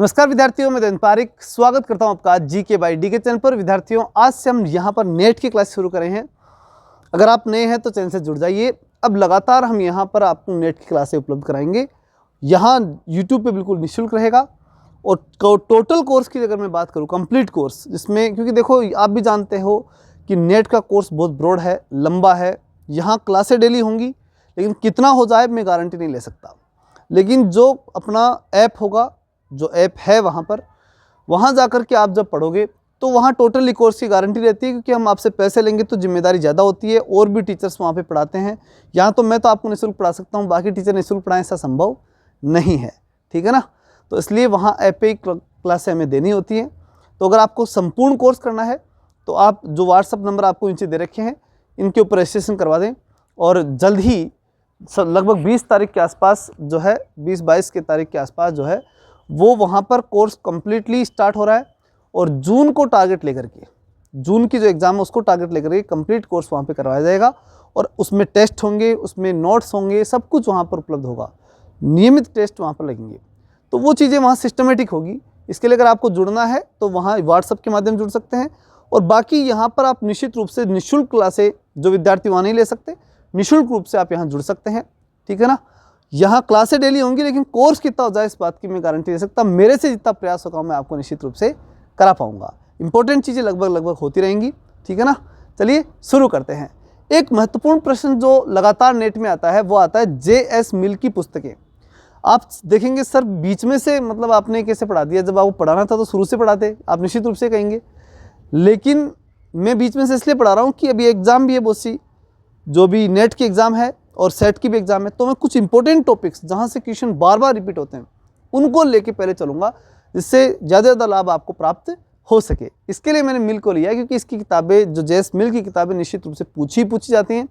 नमस्कार विद्यार्थियों, मैं देवेंद्र पारिक स्वागत करता हूं आपका जीके बाय डीके चैनल पर। विद्यार्थियों, आज से हम यहां पर नेट की क्लास शुरू करें हैं। अगर आप नए हैं तो चैनल से जुड़ जाइए। अब लगातार हम यहां पर आपको नेट की क्लासें उपलब्ध कराएंगे। यहां यूट्यूब पे बिल्कुल निःशुल्क रहेगा। और टोटल कोर्स की अगर मैं बात करूँ, कंप्लीट कोर्स, जिसमें क्योंकि देखो आप भी जानते हो कि नेट का कोर्स बहुत ब्रॉड है, लंबा है। यहाँ क्लासें डेली होंगी, लेकिन कितना हो जाए मैं गारंटी नहीं ले सकता। लेकिन जो अपना ऐप होगा, जो ऐप है वहाँ जाकर के आप जब पढ़ोगे तो वहाँ टोटली कोर्स की गारंटी रहती है, क्योंकि हम आपसे पैसे लेंगे तो जिम्मेदारी ज़्यादा होती है। और भी टीचर्स वहाँ पे पढ़ाते हैं। यहाँ तो मैं तो आपको निःशुल्क पढ़ा सकता हूँ, बाकी टीचर निःशुल्क पढ़ाएं ऐसा संभव नहीं है, ठीक है ना। तो इसलिए वहाँ ऐप पे क्लासें हमें देनी होती हैं। तो अगर आपको संपूर्ण कोर्स करना है तो आप जो व्हाट्सअप नंबर आपको नीचे दे रखे हैं, इनके ऊपर रजिस्ट्रेशन करवा दें। और जल्द ही लगभग 20 तारीख के आसपास जो है, 20-22 के तारीख के आसपास जो है, वो वहाँ पर कोर्स कम्प्लीटली स्टार्ट हो रहा है। और जून को टारगेट लेकर के, जून की जो एग्ज़ाम है उसको टारगेट लेकर के कंप्लीट कोर्स वहाँ पे करवाया जाएगा। और उसमें टेस्ट होंगे, उसमें नोट्स होंगे, सब कुछ वहाँ पर उपलब्ध होगा। नियमित टेस्ट वहाँ पर लगेंगे, तो वो चीज़ें वहाँ सिस्टमेटिक होगी। इसके लिए अगर आपको जुड़ना है तो वहाँ व्हाट्सअप के माध्यम जुड़ सकते हैं। और बाकी यहाँ पर आप निश्चित रूप से निःशुल्क क्लासें, जो विद्यार्थी वहाँ नहीं ले सकते, निःशुल्क रूप से आप यहाँ जुड़ सकते हैं, ठीक है ना। यहाँ क्लासें डेली होंगी, लेकिन कोर्स कितना हो जाए इस बात की मैं गारंटी दे सकता। मेरे से जितना प्रयास होगा मैं आपको निश्चित रूप से करा पाऊंगा। इंपॉर्टेंट चीज़ें लगभग होती रहेंगी, ठीक है ना। चलिए शुरू करते हैं। एक महत्वपूर्ण प्रश्न जो लगातार नेट में आता है वो आता है JS मिल की पुस्तकें। आप देखेंगे सर बीच में से मतलब आपने कैसे पढ़ा दिया, जब आपको पढ़ाना था तो शुरू से पढ़ाते, आप निश्चित रूप से कहेंगे। लेकिन मैं बीच में से इसलिए पढ़ा रहा हूँ कि अभी एग्ज़ाम भी है बहुत सी, जो भी नेट की एग्ज़ाम है और सेट की भी एग्ज़ाम है। तो मैं कुछ इंपॉर्टेंट टॉपिक्स जहाँ से क्वेश्चन बार बार रिपीट होते हैं उनको लेके पहले चलूँगा, जिससे ज़्यादा लाभ आपको प्राप्त हो सके। इसके लिए मैंने मिल को लिया, क्योंकि इसकी किताबें, जो JS मिल की किताबें, निश्चित रूप से पूछी जाती हैं।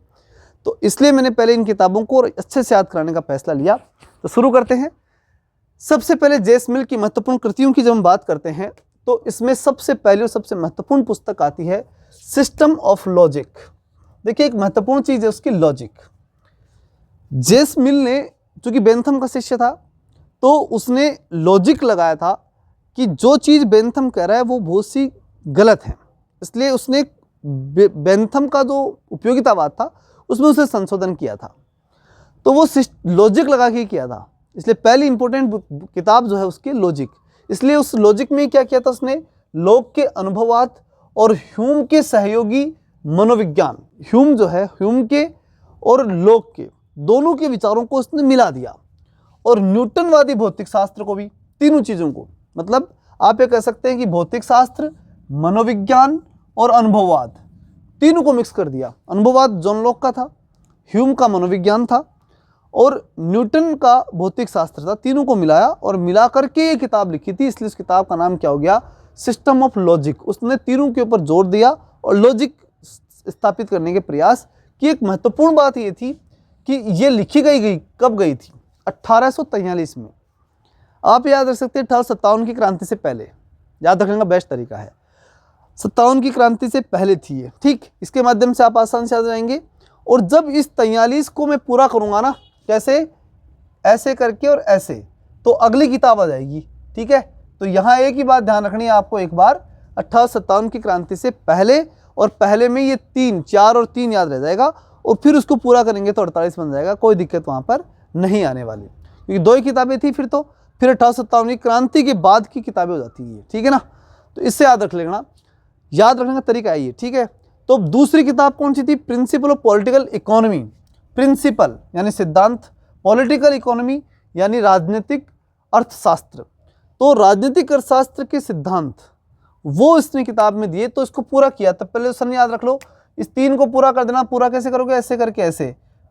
तो इसलिए मैंने पहले इन किताबों को अच्छे से याद कराने का फैसला लिया। तो शुरू करते हैं। सबसे पहले JS मिल की महत्वपूर्ण कृतियों की जब हम बात करते हैं तो इसमें सबसे पहले और सबसे महत्वपूर्ण पुस्तक आती है सिस्टम ऑफ लॉजिक। देखिए, एक महत्वपूर्ण चीज़ है उसकी लॉजिक। JS मिल ने, चूंकि बेंथम का शिष्य था, तो उसने लॉजिक लगाया था कि जो चीज़ बेंथम कह रहा है वो बहुत सी गलत है। इसलिए उसने बेंथम का जो उपयोगितावाद था उसमें उसने संशोधन किया था। तो वो लॉजिक लगा के किया था। इसलिए पहली इंपॉर्टेंट किताब जो है उसकी लॉजिक। इसलिए उस लॉजिक में क्या किया था उसने, लोक के अनुभववाद और ह्यूम के सहयोगी मनोविज्ञान, ह्यूम जो है, ह्यूम के और लोक के दोनों के विचारों को उसने मिला दिया। और न्यूटनवादी भौतिक शास्त्र को भी, तीनों चीज़ों को, मतलब आप ये कह सकते हैं कि भौतिक शास्त्र, मनोविज्ञान और अनुभववाद, तीनों को मिक्स कर दिया। अनुभववाद जॉन लॉक का था, ह्यूम का मनोविज्ञान था और न्यूटन का भौतिक शास्त्र था। तीनों को मिलाया और मिला करके ये किताब लिखी थी। इसलिए उस किताब का नाम क्या हो गया, सिस्टम ऑफ लॉजिक। उसने तीनों के ऊपर जोर दिया और लॉजिक स्थापित करने के प्रयास की। एक महत्वपूर्ण बात ये थी कि ये लिखी गई कब गई थी, 1843 में। आप याद रख सकते हैं 1857 की क्रांति से पहले, याद रखने का बेस्ट तरीका है। 57 की क्रांति से पहले थी ये, ठीक। इसके माध्यम से आप आसान से याद जाएंगे। और जब इस 43 को मैं पूरा करूंगा ना, कैसे, ऐसे करके और ऐसे, तो अगली किताब आ जाएगी, ठीक है। तो यहाँ एक ही बात ध्यान रखनी है आपको, एक बार 1857 की क्रांति से पहले, और पहले में ये 3, 4 और 3 याद रह जाएगा। और फिर उसको पूरा करेंगे तो 48 बन जाएगा। कोई दिक्कत वहाँ पर नहीं आने वाली, क्योंकि 2 ही किताबें थी फिर 1857 की क्रांति के बाद की किताबें हो जाती है, ठीक है ना। तो इससे याद रख लेना, याद रखने का तरीका है ये, ठीक है। तो दूसरी किताब कौन सी थी, principle of political economy. Principle यानी सिद्धांत, पॉलिटिकल इकोनॉमी यानी राजनीतिक अर्थशास्त्र। तो राजनीतिक अर्थशास्त्र के सिद्धांत वो इसने किताब में दिए, तो इसको पूरा किया। तब पहले सन याद रख लो, इस 3 को पूरा कर देना। पूरा कैसे करोगे, ऐसे करके ऐसे,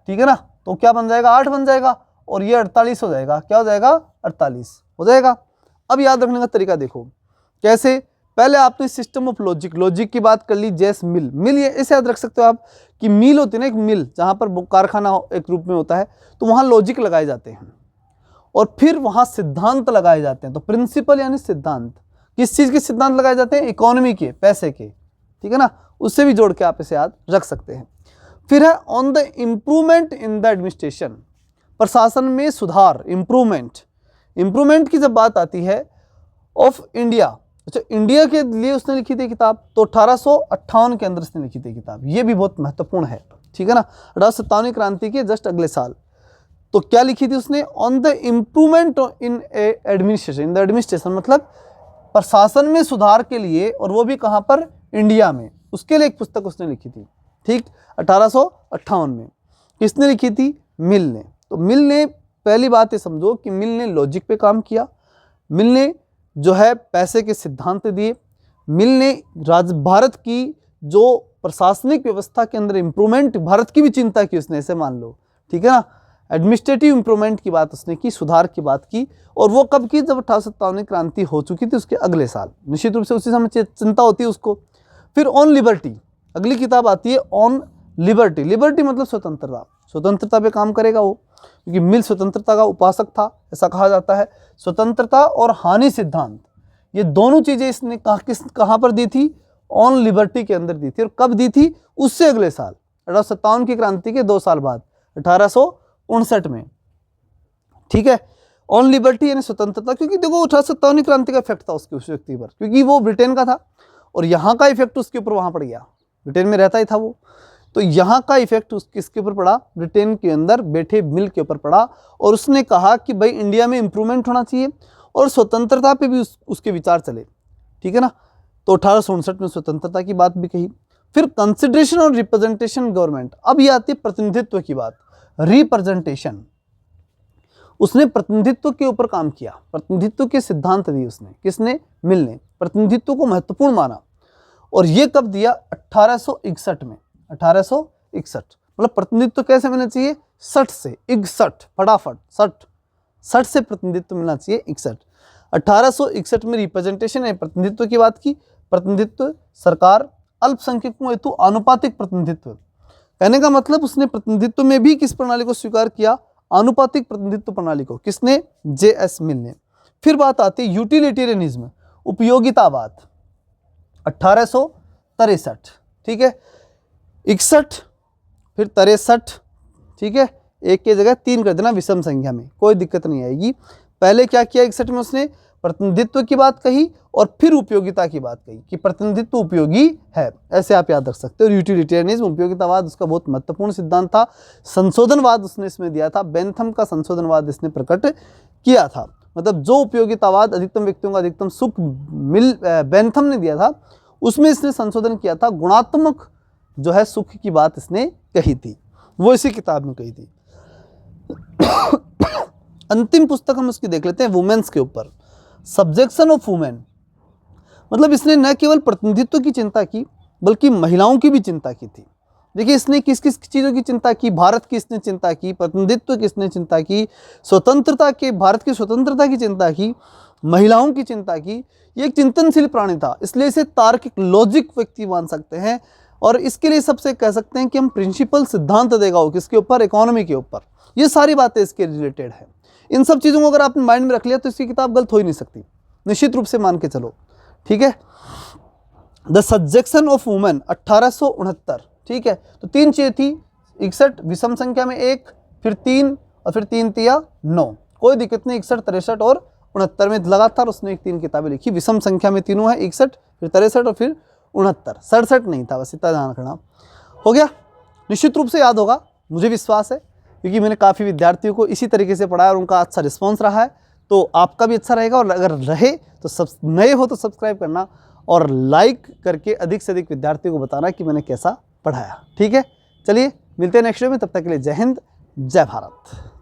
ठीक है ना। तो क्या बन जाएगा, 8 बन जाएगा, और ये 48 हो जाएगा। क्या हो जाएगा, 48 हो जाएगा। अब याद रखने का तरीका देखो कैसे। पहले आपने सिस्टम ऑफ लॉजिक की बात कर ली। JS मिल ये ऐसे याद रख सकते हो आप कि मिल होती है ना, एक मिल जहाँ पर कारखाना एक रूप में होता है, तो वहाँ लॉजिक लगाए जाते हैं और फिर वहाँ सिद्धांत लगाए जाते हैं। तो प्रिंसिपल यानी सिद्धांत, किस चीज़ के सिद्धांत लगाए जाते हैं, इकोनॉमी के, पैसे के, ठीक है ना। उससे भी जोड़ के आप इसे याद रख सकते हैं। फिर है on the improvement in the administration, प्रशासन में सुधार, इम्प्रूवमेंट की जब बात आती है ऑफ इंडिया, अच्छा इंडिया के लिए उसने लिखी थी किताब, तो 1858 के अंदर उसने लिखी थी किताब, ये भी बहुत महत्वपूर्ण है, ठीक है ना। 1857 क्रांति के जस्ट अगले साल। तो क्या लिखी थी उसने, on the improvement in administration, in the administration मतलब प्रशासन में सुधार के लिए, और वो भी कहाँ पर, इंडिया में, उसके लिए एक पुस्तक उसने लिखी थी, ठीक, 1858 में। किसने लिखी थी, मिल ने। तो मिल ने, पहली बात ये समझो कि मिल ने लॉजिक पे काम किया, मिल ने जो है पैसे के सिद्धांत दिए, मिल ने भारत की जो प्रशासनिक व्यवस्था के अंदर इंप्रूवमेंट, भारत की भी चिंता की उसने, ऐसे मान लो, ठीक है ना। एडमिनिस्ट्रेटिव इंप्रूवमेंट की बात उसने की, सुधार की बात की, और वो कब की, जब 1857 क्रांति हो चुकी थी उसके अगले साल, निश्चित रूप से उसी समय चिंता होती है उसको। फिर ऑन लिबर्टी, अगली किताब आती है ऑन लिबर्टी। लिबर्टी मतलब स्वतंत्रता, स्वतंत्रता पे काम करेगा वो, क्योंकि मिल स्वतंत्रता का उपासक था, ऐसा कहा जाता है। स्वतंत्रता और हानि सिद्धांत, ये दोनों चीजें इसने कहाँ पर दी थी, ऑन लिबर्टी के अंदर दी थी। और कब दी थी, उससे अगले साल, 1857 की क्रांति के 2 साल बाद, 1859 में, ठीक है। ऑन लिबर्टी यानी स्वतंत्रता, क्योंकि देखो 1857 क्रांति का इफेक्ट था उसके उस व्यक्ति पर, क्योंकि वो ब्रिटेन का था और यहाँ का इफेक्ट उसके ऊपर वहाँ पड़ गया, ब्रिटेन में रहता ही था वो, तो यहाँ का इफेक्ट किसके ऊपर पड़ा, ब्रिटेन के अंदर बैठे मिल के ऊपर पड़ा। और उसने कहा कि भाई इंडिया में इंप्रूवमेंट होना चाहिए और स्वतंत्रता पे भी उसके विचार चले, ठीक है ना। तो 1859 में स्वतंत्रता की बात भी कही। फिर कंसिडरेशन और रिप्रेजेंटेशन गवर्नमेंट, अब ये आती है प्रतिनिधित्व की बात, रिप्रेजेंटेशन, उसने प्रतिनिधित्व के ऊपर काम किया, प्रतिनिधित्व के सिद्धांत दिए उसने, किसने, मिल ने, प्रतिनिधित्व को महत्वपूर्ण माना। और ये कब दिया, 1861 में, 1861, मतलब प्रतिनिधित्व कैसे मिलना चाहिए, 60 से 61, फटाफट 60 से प्रतिनिधित्व मिलना चाहिए 61। 1861 में रिप्रेजेंटेशन है, प्रतिनिधित्व की बात की। प्रतिनिधित्व सरकार, अल्पसंख्यकों हेतु आनुपातिक प्रतिनिधित्व, कहने का मतलब उसने प्रतिनिधित्व में भी किस प्रणाली को स्वीकार किया, आनुपातिक प्रतिनिधित्व प्रणाली को, किसने, जे.एस. मिल ने। फिर बात आती है यूटिलिटेरियनिज्म, उपयोगितावाद, 1863, ठीक है, 61 फिर 63, ठीक है, एक की जगह 3 कर देना विषम संख्या में, कोई दिक्कत नहीं आएगी। पहले क्या किया 61 में, उसने प्रतिनिधित्व की बात कही और फिर उपयोगिता की बात कही कि प्रतिनिधित्व उपयोगी है, ऐसे आप याद रख सकते हो। यूटिलिटेरियनिज्म, उपयोगितावाद उसका बहुत महत्वपूर्ण सिद्धांत था। संशोधनवाद उसने इसमें दिया था, बेंथम का संशोधनवाद इसने प्रकट किया था, मतलब जो उपयोगितावाद अधिकतम व्यक्तियों का अधिकतम सुख बेंथम ने दिया था, उसमें इसने संशोधन किया था, गुणात्मक जो है सुख की बात इसने कही थी, वो इसी किताब में कही थी। अंतिम पुस्तक हम उसकी देख लेते हैं, वुमेन्स के ऊपर, सब्जेक्शन ऑफ वुमेन, मतलब इसने न केवल प्रतिनिधित्व की चिंता की बल्कि महिलाओं की भी चिंता की थी। देखिए इसने किस किस चीज़ों की चिंता की, भारत की इसने चिंता की, प्रतिनिधित्व की इसने चिंता की, स्वतंत्रता के, भारत की स्वतंत्रता की चिंता की, महिलाओं की चिंता की। ये एक चिंतनशील प्राणी था, इसलिए इसे तार्किक लॉजिक व्यक्ति मान सकते हैं। और इसके लिए सबसे कह सकते हैं कि हम प्रिंसिपल सिद्धांत देगा हो, किसके ऊपर, इकोनॉमी के ऊपर। ये सारी बातें इसके रिलेटेड है। इन सब चीज़ों को अगर आपने माइंड में रख लिया तो इसकी किताब गलत हो ही नहीं सकती, निश्चित रूप से मान के चलो, ठीक है। द सब्जेक्शन ऑफ वुमेन 1869, ठीक है। तो 3 चीज़ें थी, 61 विषम संख्या में 1, फिर 3 और फिर 3 तिया 9, कोई दिक्कत नहीं। 61, 63 और 69 में लगातार उसने 3 किताबें लिखी, विषम संख्या में तीनों है, 61 फिर 63 और फिर 69, 67 नहीं था, बस इतना ध्यान रखना। हो गया, निश्चित रूप से याद होगा, मुझे विश्वास है, क्योंकि मैंने काफ़ी विद्यार्थियों को इसी तरीके से पढ़ाया और उनका अच्छा रिस्पॉन्स रहा है, तो आपका भी अच्छा रहेगा। और अगर रहे तो नए हो तो सब्सक्राइब करना और लाइक करके अधिक से अधिक विद्यार्थियों को बताना कि मैंने कैसा पढ़ाया, ठीक है। चलिए मिलते हैं नेक्स्ट वीडियो में, तब तक के लिए जय हिंद, जय भारत।